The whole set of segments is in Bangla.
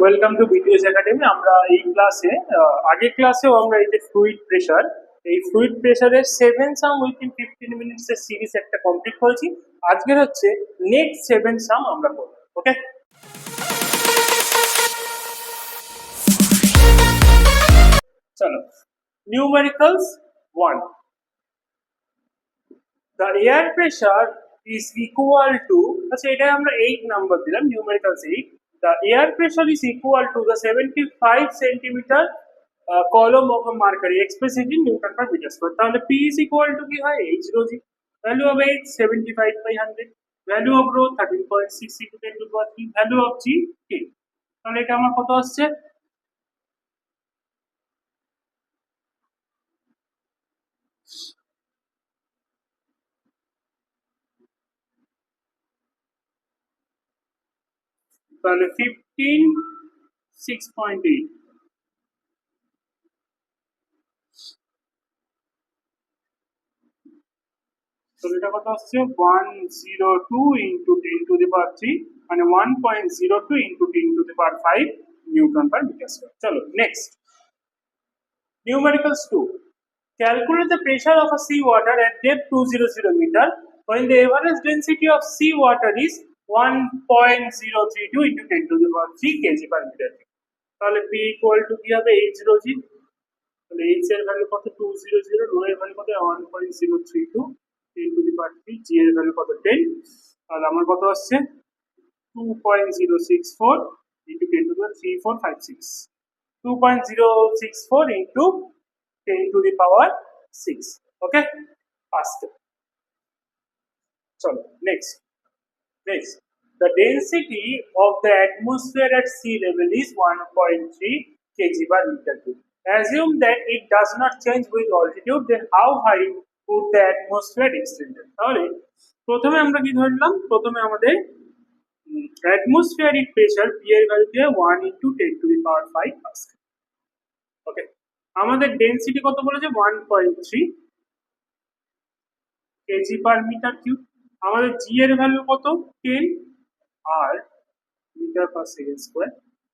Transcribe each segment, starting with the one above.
Welcome to BTS academy. আমরা এই ক্লাসে আগের ক্লাসেও আমরা এই যে ফ্লুইড প্রেসার, এই ফ্লুইড প্রেসারের 7 সাম উইথিন 15 মিনিটস এর সিরিজ একটা কমপ্লিট করেছি। আজকের হচ্ছে নেক্সট 7 সাম আমরা করব। ওকে, চলো numericals 1। The air pressure is equal to, আচ্ছা এটা আমরা 8 নাম্বার দিলাম, numericals 8। The air pressure is equal to the 75 centimeter column of a mercury expressed in Newton per meter square। তাহলে P is equal to কি হয়, H rho g। Value of H 75 by 100, value of rho 13.6 into 10 to the power 3, value of G 10। তাহলে এটা আমার কত আসছে, তাহলে 15 6.8। তো এটা কত আসছে 102 into 10 to the power 3, মানে 1.02 into 10 to the power 5 newton per metre square. চলো next, numericals 2। Calculate the pressure of a sea water at depth 200 meter when the average density of sea water is 1.032 into 10 to the power 3 kg per meter। তাহলে P equal to কি হবে, H rho g। তাহলে H এর ভ্যালু কত 200, rho এর ভ্যালু কত 1.032, 10 to the power 3, G এর ভ্যালু কত 10। তাহলে আমার কত আসছে 2.064 into 10 to the power 3456, 2.064 into 10 to the power 6। Okay, first. চলো next. The density of the atmosphere at sea level is 1.3 kg per meter cube. Assume that it does not change with altitude, then how high would the atmosphere extend? তাহলে প্রথমে আমরা কি ধরলাম, প্রথমে আমাদের atmospheric pressure P এর ভ্যালু দিয়ে 1 into 10 to the power 5 pascal. Okay, আমাদের ডেনসিটি কত বলেছে 1.3 কেজি পার মিটার কিউব। আমাদের জি এর ভ্যালু কত 10 আর মিটার পার সেকেন্ড স্কয়ার,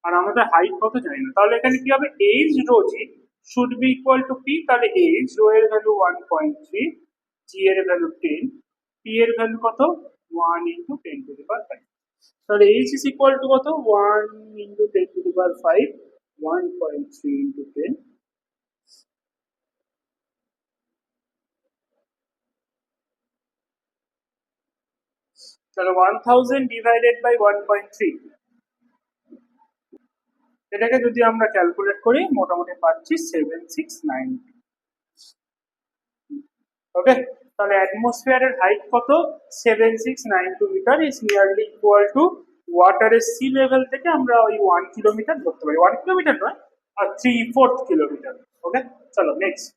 আর আমাদের হাইট কত জানি না। তাহলে এখানে কি হবে, H rho G should be equal to P. তাহলে এইচ রো এর ভ্যালু 1.3, জি এর ভ্যালু 10, পি এর ভ্যালু কত 1 into 10 to the power 5। তাহলে এইচ ইজ ইকুয়াল টু কত 1 into 10 to the power 5, 1.3 into 10। তাহলে 1000 ডিভাইডেড বাই 1.3, এটাকে যদি আমরা ক্যালকুলেট করি মোটামুটি পাচ্ছি 7690। ওকে, তাহলে অ্যাটমসফিয়ারের হাইট কত 7692 metre, is nearly equal to ওয়াটারের সি লেভেল থেকে আমরা ওই 1 কিলোমিটার ধরতে পারি। 1 কিলোমিটার নয়, আর 3/4 কিলোমিটার। ওকে, চলো next.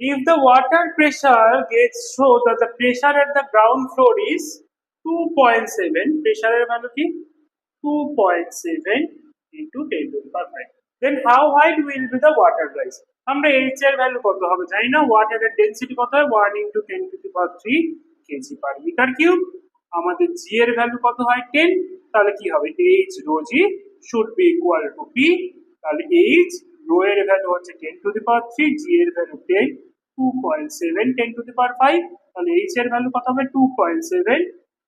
If the water pressure gets show that the pressure at the ground floor is 2.7, প্রেসারের ভ্যালু কি 2.7 into 10 to the power 5, then how high will be the water rise? আমরা H এর ভ্যালু কত হবে জানি না, ওয়াটারের ডেনসিটি কত হয় 1 into 10 to the power 3 kg per meter cube। আমাদের G এর ভ্যালু কত হয় 10, তাহলে কি হবে H rho G should be equal to P। তাহলে H rho এর ভ্যালু হচ্ছে 10 to the power 3, G এর ভ্যালু 10, 2.7 10 to the power 5। তাহলে H এর ভ্যালু কত হবে 2.7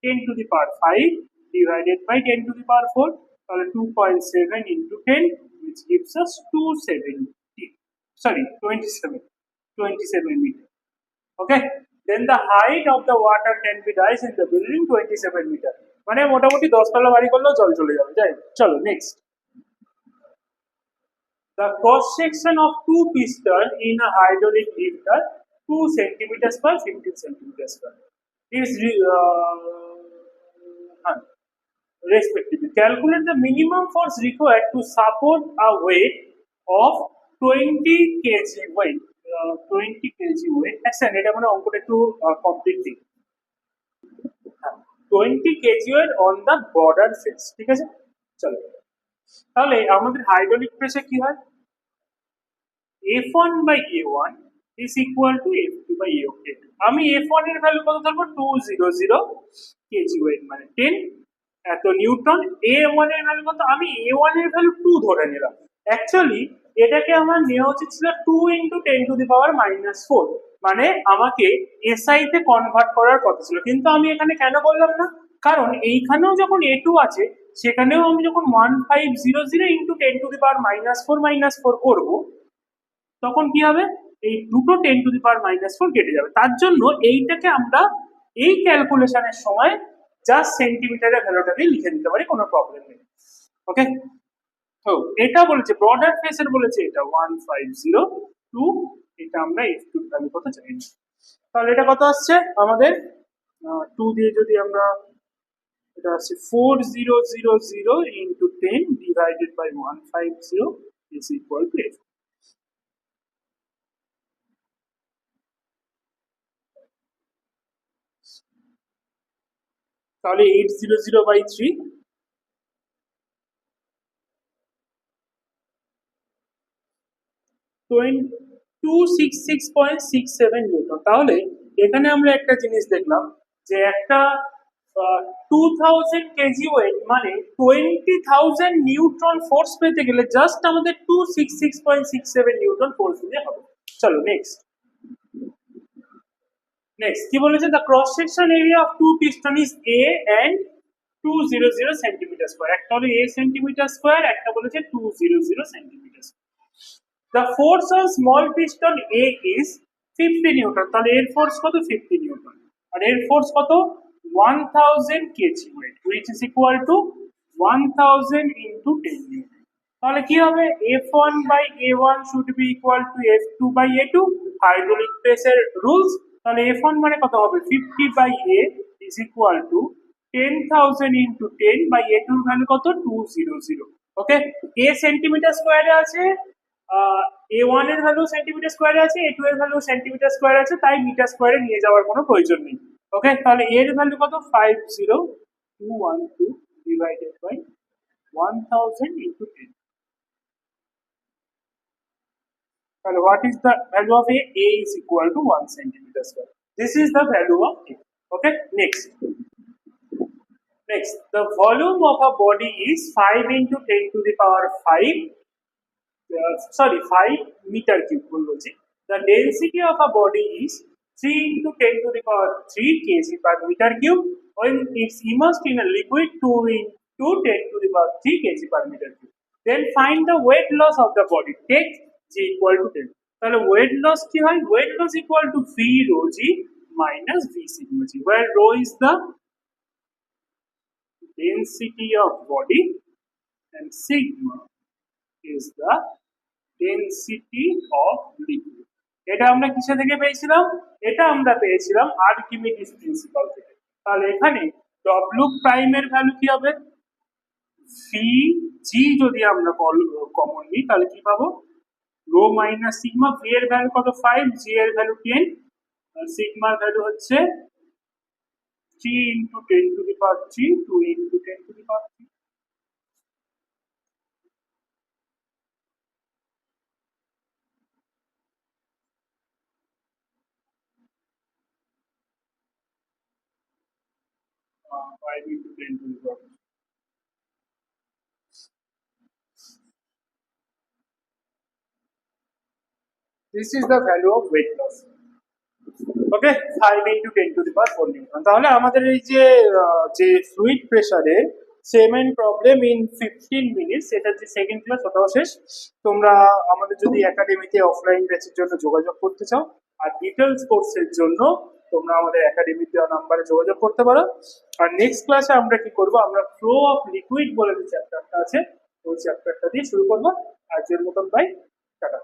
10 to the power 5 divided by 10 to the power 4, তাহলে 2.7 into 10, which gives us 27 meter। Okay, then the height of the water can be rise in the building 27 meter, মানে মোটামুটি 10 তলা বাড়ি করলেও জল চলে যাবে। যাই, চলো next. The cross section of two pistons in a hydraulic lifter 2 centimeters per 15 centimeters per is respectively. Calculate the minimum force required to support a weight of 20 kg weight। 20 kg weight, আচ্ছা এটা মানে অঙ্কটা একটু কমপ্লিট দিই। 20 kg weight on the border face, ঠিক আছে। চলো, তাহলে আমাদের হাইড্রোলিক প্রেসার কি হয়, F1 by A1 is equal to F2 by A2। আমি F1 এর ভ্যালু কত ধরবো 200 kg weight, মানে 10, এত নিউটন। A1 এর ভ্যালু কত, আমি A1 এর ভ্যালু 2 ধরে নিলাম। অ্যাকচুয়ালি এটাকে আমার নেওয়া উচিত ছিল 2 × 10⁻⁻4, মানে আমাকে এসআই তে কনভার্ট করার কথা ছিল, কিন্তু আমি এখানে কেন বললাম না, কারণ এইখানেও যখন A2 আছে সেখানেও আমি যখন 1500 × 10⁻⁻4 করব, তখন কি হবে, এই দুটো 10⁻⁻4 কেটে যাবে। তার জন্য এইটাকে আমরা এই ক্যালকুলেশনের সময় জাস্ট সেন্টিমিটারের ভ্যালুটাকে লিখে দিতে পারি, কোনো প্রবলেম নেই। ওকে, তো এটা বলেছে ব্রডার ফেসের, বলেছে এটা 1502, এটা আমরা f2 এর ভ্যালু কত জানি না। তাহলে এটা কত আসছে আমাদের, 2 দিয়ে যদি আমরা, এটা আসছে 4000 × 10 divided by 150 is equal to f। তাহলে 800/3 266.67 নিউটন। তাহলে এখানে আমরা একটা জিনিস দেখলাম যে একটা 2000 কেজি ওয়েট মানে 20,000 নিউটন ফোর্স পেতে গেলে জাস্ট আমাদের 266.67 নিউটন ফোর্স দিলে হবে। চলো নেক্সট। নেক্সট কি বলেছে, the cross section area of two piston is A and 200 centimetre square. একটা হলো A সেন্টিমিটার স্কয়ার, একটা বলেছে 200 centimetre. The force on small piston A is 50 newton. তাহলে এর ফোর্স কত, 50 নিউটন, আর এর ফোর্স কত, 1000 KG weight, which is equal to 1000 into 10 newton. তাহলে কি হবে, F1/A1 should be equal to F2/A2, hydraulic প্রেসের রুলস। তাহলে F1 মানে কত হবে, 50/A is equal to 10,000 into 10/A2 এর ভ্যালু কত, 200। ওকে, A সেন্টিমিটার স্কয়ারে আছে, A1 এর ভ্যালু সেন্টিমিটার স্কয়ারে আছে, A2 এর ভ্যালু সেন্টিমিটার স্কয়ারে আছে, তাই মিটার স্কয়ারে নিয়ে যাওয়ার কোনো প্রয়োজন নেই। ওকে, তাহলে এর ভ্যালু কত, 50212 ডিভাইডেড বাই 1000 into 10। তাহলে what is the value of A? A is equal to 1 centimeter square. This is the value of A. Okay, next. Next, the volume of a body is 5 × 10⁵, 5 meter cube বলছি। The density of a body is 3 × 10⁵ kg per meter cube when it's immersed in a liquid 2 × 10⁵ kg per meter cube. Then find the weight loss of the body. Take G equal to 10. তাহলে weight loss কি হয়, weight loss equal to V rho G minus V sigma G, where rho is the density of body and sigma is the density of liquid. এটা আমরা কিসে থেকে পেয়েছিলাম, এটা আমরা পেয়েছিলাম আর্কিমিডিস প্রিন্সিপাল থেকে। তাহলে এখানে W প্রাইম এর ভ্যালু কি হবে, V G যদি আমরা কমন নিই তাহলে কি পাবো, রো মাইনাস সিগমা। V এর ভ্যালু কত, 5, G এর ভ্যালু 10, আর সিগমার ভ্যালু হচ্ছে 3 × 10⁵, 2 × 10⁵। Five into 10⁵. This is the value of weight loss. Okay, 5 × 10⁴ Newton. তাহলে আমাদের এই যে ফ্লুইড প্রেসারের সেমেন প্রবলেম ইন 15 মিনিটস, এটা যে সেকেন্ড ক্লাস ওটাও শেষ। তোমরা আমাদের যদি একাডেমিতে অফলাইন ব্যাচের জন্য যোগাযোগ করতে চাও আর ডিটেলস কোর্সের জন্য তোমরা আমাদের একাডেমিতে নাম্বারে যোগাযোগ করতে পারো। আর নেক্সট ক্লাসে আমরা কি করব, আমরা ফ্লো অফ লিকুইড বলে যে চ্যাপ্টারটা আছে ওই চ্যাপ্টারটা দিয়ে শুরু করবো। আজকের মতন বাই, টাটা।